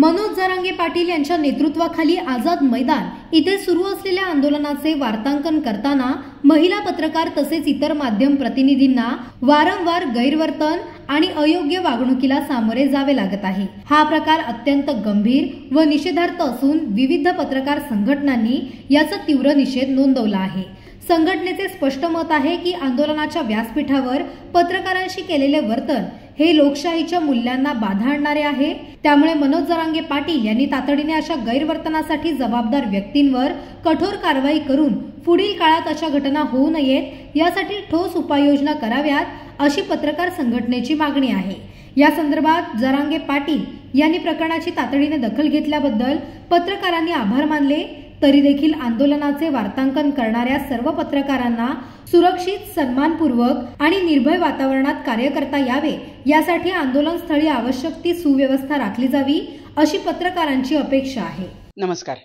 मनोज जरांगे पाटील यांच्या नेतृत्वाखाली आझाद मैदान इथे सुरू असलेल्या आंदोलनाचे वार्तांकन करताना महिला पत्रकार तसेच इतर माध्यम प्रतिनिधींना वारंवार गैरवर्तन आणि अयोग्य वागणुकीला सामोरे जावे लागत आहे। हा प्रकार अत्यंत गंभीर व निषेधार्ह असून विविध पत्रकार संघटनांनी याचा तीव्र निषेध नोंदवला आहे। संघटनेचे स्पष्ट मत आहे की आंदोलनाच्या व्यासपीठावर पत्रकारांशी केलेले वर्तन हे लोकशाहीच्या मूल्यांना बाधा आणणारे आहे। त्यामुळे मनोज जरांगे पाटील यांनी तातडीने अशा गैरवर्तनासाठी जबाबदार व्यक्तींवर कठोर कारवाई करून पुढील काळात अशा घटना होऊ नयेत यासाठी ठोस उपाययोजना कराव्यात अशी पत्रकार संघटनेची मागणी आहे। या संदर्भात जरांगे पाटील यांनी प्रकरणाची तातडीने दखल घेतल्याबद्दल पत्रकारांनी आभार मानले। तरी देखील आंदोलनाचे वार्तांकन करणाऱ्या सर्व पत्रकारांना सुरक्षित, सन्मानपूर्वक आणि निर्भय वातावरणात कार्य करता यावे यासाठी आंदोलनस्थळी आवश्यक ती सुव्यवस्था राखली जावी अशी पत्रकारांची अपेक्षा आहे। नमस्कार,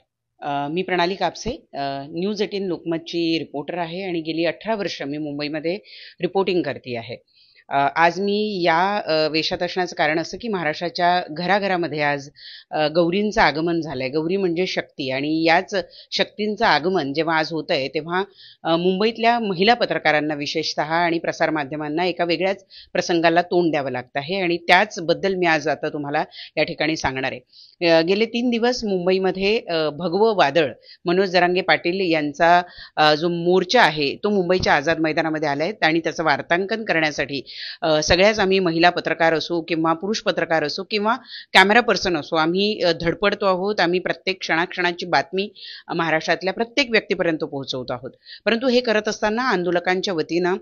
मी प्रणाली कापसे, न्यूज 18 लोकमतची रिपोर्टर आहे आणि गेली 18 वर्ष मी मुंबईमध्ये रिपोर्टिंग करते आहे। आज मी या वेशात असण्याचं कारण असं की महाराष्ट्राच्या घराघरामध्ये आज गौरींचं आगमन झालंय। गौरी म्हणजे शक्ती आणि याच शक्तींचं आगमन जेव्हा आज होत आहे तेव्हा मुंबईतल्या महिला पत्रकारांना विशेषतः आणि प्रसारमाध्यमांना एका वेगळ्याच प्रसंगाला तोंड द्यावं लागतं आहे आणि त्याचबद्दल मी आज आता तुम्हाला या ठिकाणी सांगणार आहे। गेले 3 दिवस मुंबईमध्ये भगवं वादळ मनोज जरांगे पाटील यांचा जो मोर्चा आहे तो मुंबईच्या आझाद मैदानामध्ये आलाय आणि त्याचं वार्तांकन करण्यासाठी सगळ्याच आम्ही महिला पत्रकार असो किंवा पुरुष पत्रकार असो किंवा कॅमेरा पर्सन असो आम्ही धडपडतो आहोत। आम्ही प्रत्येक क्षणाक्षणाची बातमी महाराष्ट्रातल्या प्रत्येक व्यक्तीपर्यंत पोहोचवतो आहोत। परंतु हे करत असताना आंदोलकांच्या वतीनं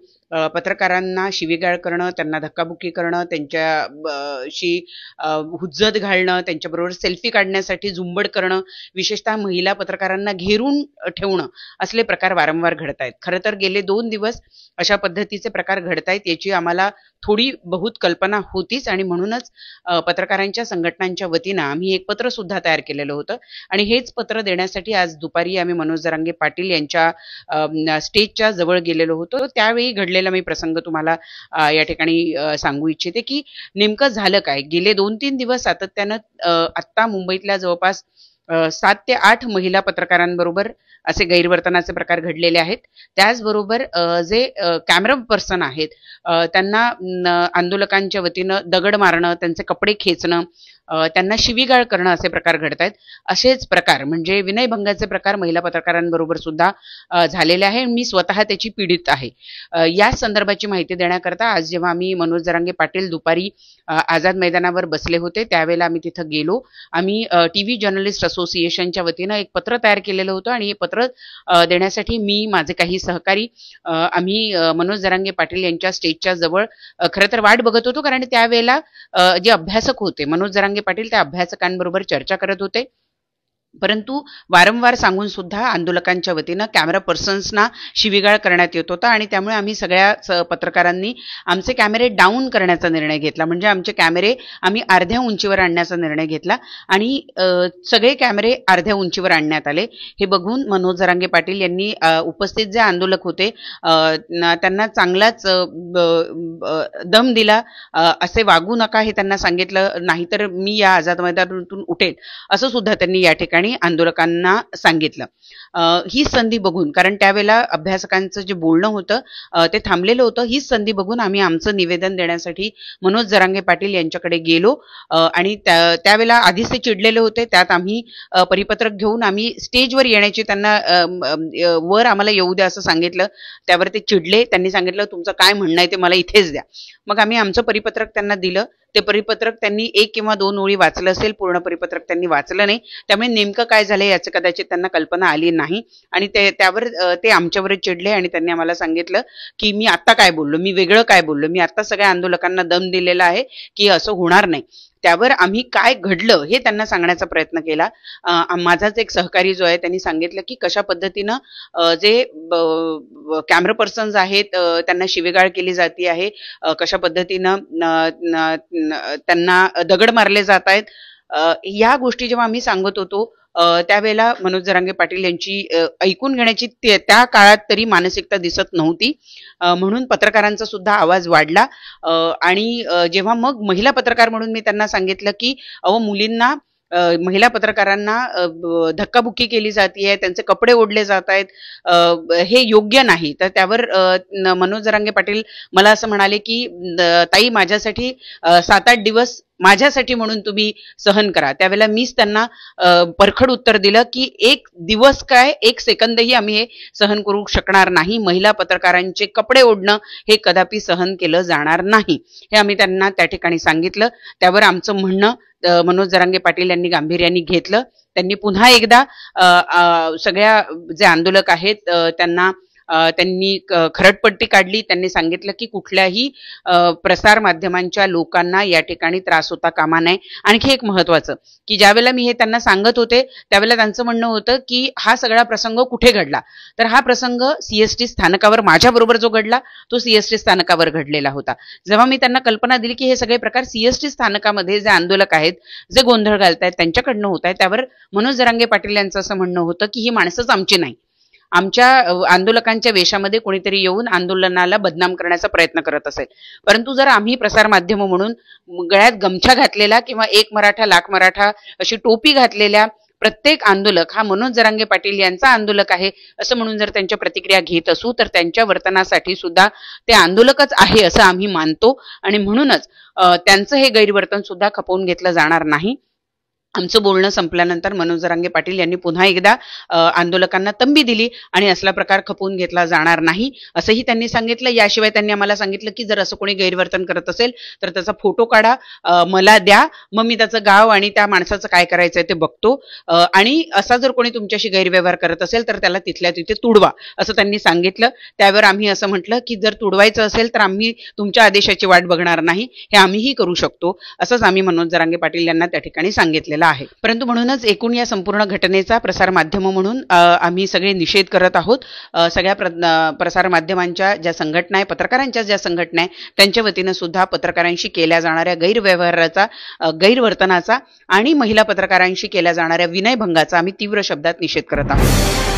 पत्रकारांना शिवीगाळ करणं, त्यांना धक्काबुक्की करणं, त्यांच्याशी हुज्जत घालणं, त्यांच्याबरोबर सेल्फी काढण्यासाठी झुंबड करणं, विशेषतः महिला पत्रकारांना घेरून ठेवणं असले प्रकार वारंवार घडत आहेत। खरं तर गेले 2 दिवस अशा पद्धतीचे प्रकार घडत आहेत याची आम्हाला थोडी बहुत कल्पना होतीच आणि म्हणूनच पत्रकारांच्या संघटनांच्या वतीनं आम्ही एक पत्र सुद्धा तयार केलेलं होतं आणि हेच पत्र देण्यासाठी आज दुपारी आम्ही मनोज जरांगे पाटील यांच्या स्टेजच्या जवळ गेलेलो होतो। त्यावेळी घडलेला मी प्रसंग तुम्हाला या ठिकाणी सांगू इच्छिते की नेमकं झालं काय। गेले 2-3 दिवस सातत्यानं आत्ता मुंबईतल्या जवळपास 7 ते 8 महिला पत्रकारांबरोबर असे गैरवर्तनाचे प्रकार घडलेले आहेत। त्याचबरोबर जे कॅमेरा पर्सन आहेत त्यांना आंदोलकांच्या वतीनं दगड मारणं, त्यांचे कपडे खेचणं, त्यांना शिवीगाळ करणं असे प्रकार घडत आहेत। असेच प्रकार म्हणजे विनयभंगाचे प्रकार महिला पत्रकारांबरोबर सुद्धा झालेले आहे। मी स्वतः त्याची पीडित आहे। या संदर्भाची माहिती देण्याकरता आज जेव्हा आम्ही मनोज जरांगे पाटील दुपारी आझाद मैदानावर बसले होते त्यावेळेला आम्ही तिथं गेलो। आम्ही टीव्ही जर्नलिस्ट असोसिएशनच्या वतीनं एक पत्र तयार केलेलं होतं आणि हे पत्र देण्यासाठी मी, माझे काही सहकारी आम्ही मनोज जरांगे पाटील यांच्या स्टेजच्या जवळ खरं तर वाट बघत होतो, कारण त्यावेळेला जे अभ्यासक होते मनोज जरांगे पाटील त्या अभ्यासकांबरोबर चर्चा करत होते। परंतु वारंवार सांगून सुद्धा आंदोलकांच्या वतीनं कॅमेरा पर्सन्सना शिवीगाळ करण्यात येत होता आणि त्यामुळे आम्ही सगळ्या पत्रकारांनी आमचे कॅमेरे डाऊन करण्याचा निर्णय घेतला, म्हणजे आमचे कॅमेरे आम्ही अर्ध्या उंचीवर आणण्याचा निर्णय घेतला आणि सगळे कॅमेरे अर्ध्या उंचीवर आणण्यात आले। हे बघून मनोज जरांगे पाटील यांनी उपस्थित जे आंदोलक होते त्यांना चांगलाच दम दिला, असे वागू नका हे त्यांना सांगितलं, नाहीतर मी या आझाद मैदानातून उठेल असं सुद्धा त्यांनी या ठिकाणी आंदोलकांना सांगितलं। ही संधी बघून, कारण त्यावेळेला अभ्यासकांचं जे बोलणं होतं ते थांबलेलं होतं, ही संधी बघून आम्ही आमचं निवेदन देण्यासाठी मनोज जरांगे पाटील यांच्याकडे गेलो आणि त्यावेळेला आधीच ते चिडलेले होते। त्यात आम्ही परिपत्रक घेऊन आम्ही स्टेजवर येण्याची त्यांना वर आम्हाला येऊ द्या असं सांगितलं। त्यावर ते चिडले, त्यांनी सांगितलं तुमचं काय म्हणणं आहे ते मला इथेच द्या। मग आम्ही आमचं परिपत्रक त्यांना दिलं। ते परिपत्रक त्यांनी 1 किंवा 2 ओळी वाचलं असेल, पूर्ण परिपत्रक त्यांनी वाचलं नाही, त्यामुळे नेमकं काय झालंय याची कदाचित त्यांना कल्पना आली नाही आणि त्यावर ते आमच्यावरच चिडले आणि त्यांनी आम्हाला सांगितलं की मी आता काय बोललो, मी वेगळं काय बोललो, मी आता सगळ्या आंदोलकांना दम दिलेला आहे की असं होणार नाही। त्यावर आम्ही काय घडलं हे त्यांना सांगण्याचा प्रयत्न केला। माझाच एक सहकारी जो आहे त्यांनी सांगितलं की कशा पद्धतीनं जे कॅमेरा पर्सन्स आहेत त्यांना शिवीगाळ केली जाते आहे, कशा पद्धतीनं त्यांना दगड मारले जात आहेत। या गोष्टी जेव्हा आम्ही सांगत होतो त्यावेळेला मनोज जरांगे पाटील यांची ऐकून घेण्याची त्या काळात तरी मानसिकता दिसत नव्हती, म्हणून पत्रकारांचा सुद्धा आवाज वाढला। आणि जेव्हा मग महिला पत्रकार म्हणून मी त्यांना सांगितलं की अहो मुलींना महिला पत्रकारांना धक्काबुक्की केली जाते, त्यांचे कपडे ओढले जात आहेत, हे योग्य नाही. तर त्यावर मनोज जरांगे पाटील मला असं म्हणाले की ताई माझ्यासाठी 7-8 दिवस माझ्यासाठी म्हणून तुम्ही सहन करा. त्यावेळेला मीच त्यांना परखड उत्तर दिलं की 1 दिवस काय 1 सेकंदही आम्ही हे सहन करू शकणार नाही. महिला पत्रकारांचे कपडे ओढणं हे कदापि सहन केलं जाणार नाही, हे आम्ही त्यांना त्या ठिकाणी सांगितलं. त्यावर आमचं म्हणणं मनोज जरांगे पाटील यांनी गांभीर्याने घेतलं. त्यांनी पुन्हा एकदा सगळ्या जे आंदोलक आहेत त्यांनी खरडपट्टी काढली. त्यांनी सांगितलं की कुठल्याही प्रसार माध्यमांच्या लोकांना या ठिकाणी त्रास होता कामा नये. आणखी एक महत्वाचं की ज्यावेळेला मी हे त्यांना सांगत होते त्यावेळेला त्यांचं म्हणणं होतं की हा सगळा प्रसंग कुठे घडला, तर हा प्रसंग सीएसटी स्थानकावर माझ्याबरोबर जो घडला तो सीएसटी स्थानकावर घडलेला होता. जेव्हा मी त्यांना कल्पना दिली की हे सगळे प्रकार सीएसटी स्थानकामध्ये जे आंदोलक आहेत जे गोंधळ घालतायत त्यांच्याकडनं होत आहेत, त्यावर मनोज जरांगे पाटील यांचं असं म्हणणं होतं की ही माणसंच आमची नाही, आमच्या आंदोलकांच्या वेशामध्ये कोणीतरी येऊन आंदोलनाला बदनाम करण्याचा प्रयत्न करत असेल. परंतु जर आम्ही प्रसार माध्यम म्हणून गळ्यात गमछा घातलेला किंवा एक मराठा लाख मराठा अशी टोपी घातलेल्या प्रत्येक आंदोलक हा मनोज जरांगे पाटील यांचा आंदोलक आहे असं म्हणून जर त्यांच्या प्रतिक्रिया घेत असू तर त्यांच्या वर्तनासाठी सुद्धा ते आंदोलकच आहे असं आम्ही मानतो आणि म्हणूनच त्यांचं हे गैरवर्तन सुद्धा खपवून घेतलं जाणार नाही. आमचं बोलणं संपल्यानंतर मनोज जरांगे पाटील यांनी पुन्हा एकदा आंदोलकांना तंबी दिली आणि असला प्रकार खपवून घेतला जाणार नाही असंही त्यांनी सांगितलं. याशिवाय त्यांनी आम्हाला सांगितलं की जर असं कोणी गैरवर्तन करत असेल तर त्याचा फोटो काढा, मला द्या, मग मी त्याचं गाव आणि त्या माणसाचं काय करायचंय ते बघतो, आणि असा जर कोणी तुमच्याशी गैरव्यवहार करत असेल तर त्याला तिथल्या तिथे तुडवा असं त्यांनी सांगितलं. त्यावर आम्ही असं म्हटलं की जर तुडवायचं असेल तर आम्ही तुमच्या आदेशाची वाट बघणार नाही, हे आम्हीही करू शकतो असंच आम्ही मनोज जरांगे पाटील यांना त्या ठिकाणी सांगितलेलं आहे. परंतु म्हणूनच एकूण या संपूर्ण घटनेचा प्रसार माध्यम म्हणून आम्ही सगळे निषेध करत आहोत. सगळ्या प्रसार माध्यमांच्या ज्या संघटना आहे, पत्रकारांच्या ज्या संघटना आहे त्यांच्या वतीनं सुद्धा पत्रकारांशी केल्या जाणाऱ्या गैरव्यवहाराचा, गैरवर्तनाचा आणि महिला पत्रकारांशी केल्या जाणाऱ्या विनयभंगाचा आम्ही तीव्र शब्दात निषेध करत आहोत.